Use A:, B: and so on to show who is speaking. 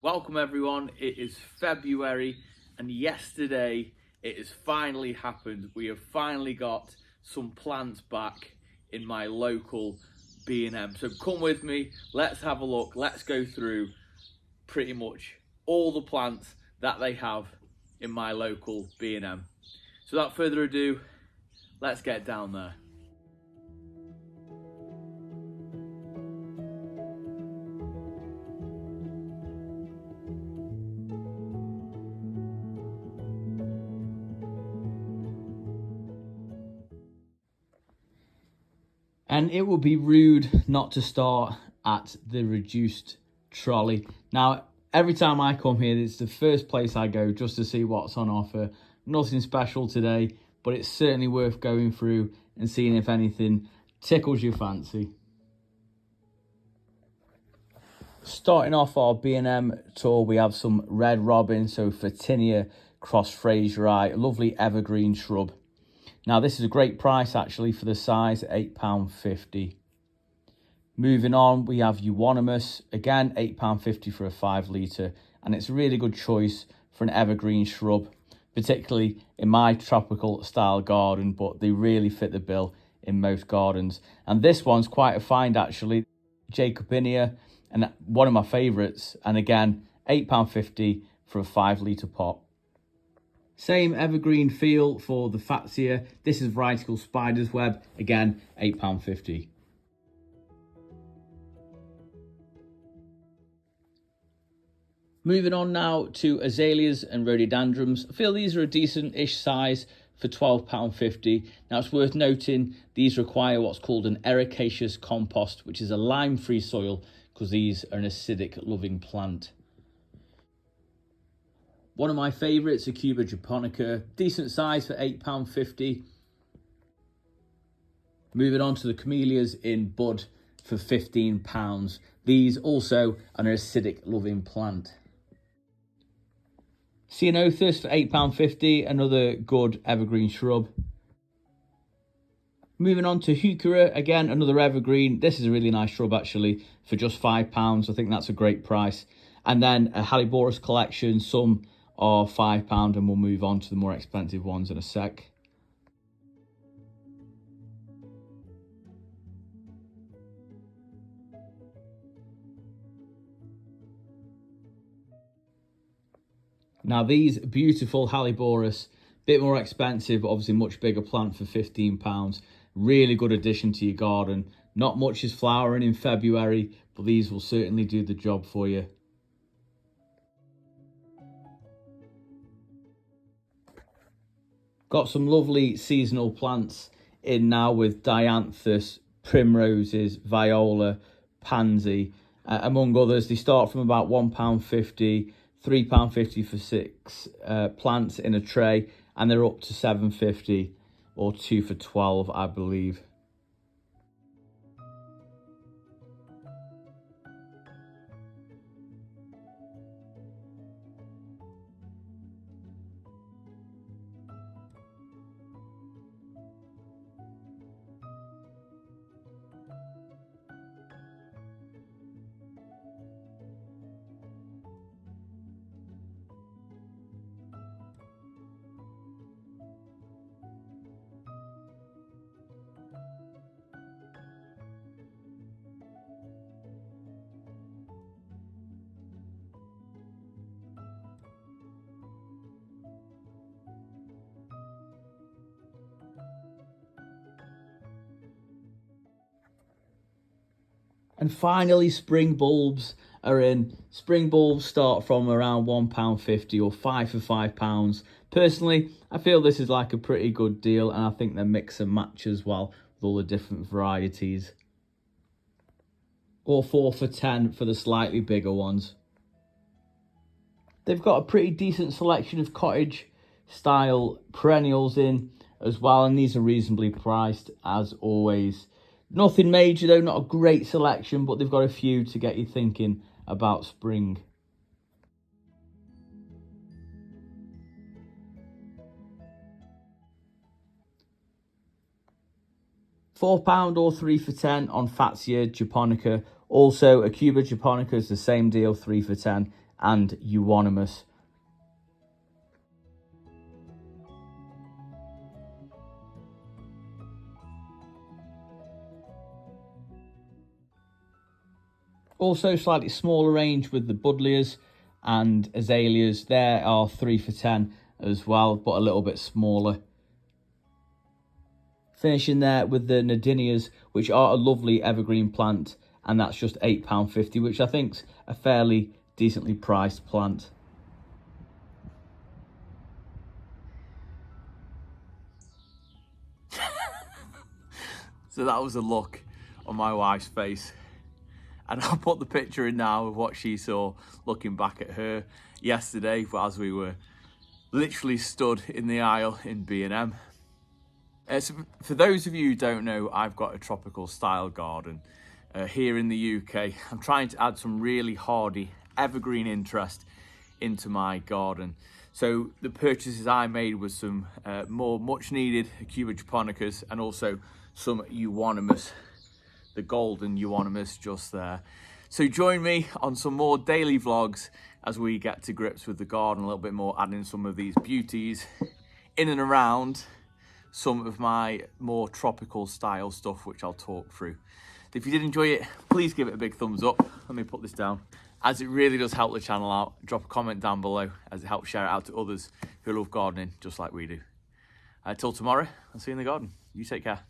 A: Welcome everyone, it is February and yesterday it has finally happened. We have finally got some plants back in my local B&M. So come with me, let's have a look, let's go through pretty much all the plants that they have in my local B&M. So without further ado, let's get down there. And it would be rude not to start at the reduced trolley. Now, every time I come here, it's the first place I go just to see what's on offer. Nothing special today, but it's certainly worth going through and seeing if anything tickles your fancy. Starting off our B&M tour, we have some red robin, so Photinia cross Fraseri, a lovely evergreen shrub. Now this is a great price actually for the size, £8.50. Moving on, we have euonymus, again £8.50 for a 5 litre, and it's a really good choice for an evergreen shrub, particularly in my tropical style garden, but they really fit the bill in most gardens. And this one's quite a find actually, Jacobinia, and one of my favourites, and again £8.50 for a 5 litre pot. Same evergreen feel for the Fatsia. This is variety called Spider's Web, again £8.50. Moving on now to azaleas and rhododendrons. I feel these are a decent-ish size for £12.50. Now it's worth noting these require what's called an ericaceous compost, which is a lime-free soil, because these are an acidic loving plant. One of my favourites, a Cuba japonica, decent size for £8.50. Moving on to the camellias in bud for £15. These also are an acidic loving plant. Ceanothus for £8.50, another good evergreen shrub. Moving on to heuchera, again another evergreen. This is a really nice shrub actually for just £5. I think that's a great price. And then a Halloboris collection, some are £5, and we'll move on to the more expensive ones in a sec. Now these beautiful Halloboris, bit more expensive, but obviously much bigger plant for £15. Really good addition to your garden. Not much is flowering in February, but these will certainly do the job for you. Got some lovely seasonal plants in now with dianthus, primroses, viola, pansy, among others. They start from about £1.50, £3.50 for 6 plants in a tray, and they're up to £7.50 or 2 for 12, I believe. And finally, spring bulbs are in. Spring bulbs start from around £1.50 or 5 for £5. Personally, I feel this is like a pretty good deal, and I think they mix and match as well with all the different varieties. Or 4 for 10 for the slightly bigger ones. They've got a pretty decent selection of cottage style perennials in as well, and these are reasonably priced as always. Nothing major though, not a great selection, but they've got a few to get you thinking about spring. £4 or 3 for 10 on Fatsia japonica. Also, a Cuba japonica is the same deal, 3 for 10. and euonymus. Also slightly smaller range with the buddleias and azaleas. There are 3 for £10 as well, but a little bit smaller. Finishing there with the nadinias, which are a lovely evergreen plant, and that's just £8.50, which I think's a fairly decently priced plant. So that was a look on my wife's face. And I'll put the picture in now of what she saw looking back at her yesterday as we were literally stood in the aisle in B&M. So for those of you who don't know, I've got a tropical style garden here in the UK. I'm trying to add some really hardy evergreen interest into my garden. So the purchases I made was some more much needed Cuba japonicas and also some euonymus, the golden euonymus just there. So join me on some more daily vlogs as we get to grips with the garden a little bit more, adding some of these beauties in and around some of my more tropical style stuff, which I'll talk through. If you did enjoy it, please give it a big thumbs up. Let me put this down, as it really does help the channel out. Drop a comment down below, as it helps share it out to others who love gardening just like we do. Till tomorrow, I'll see you in the garden. You take care.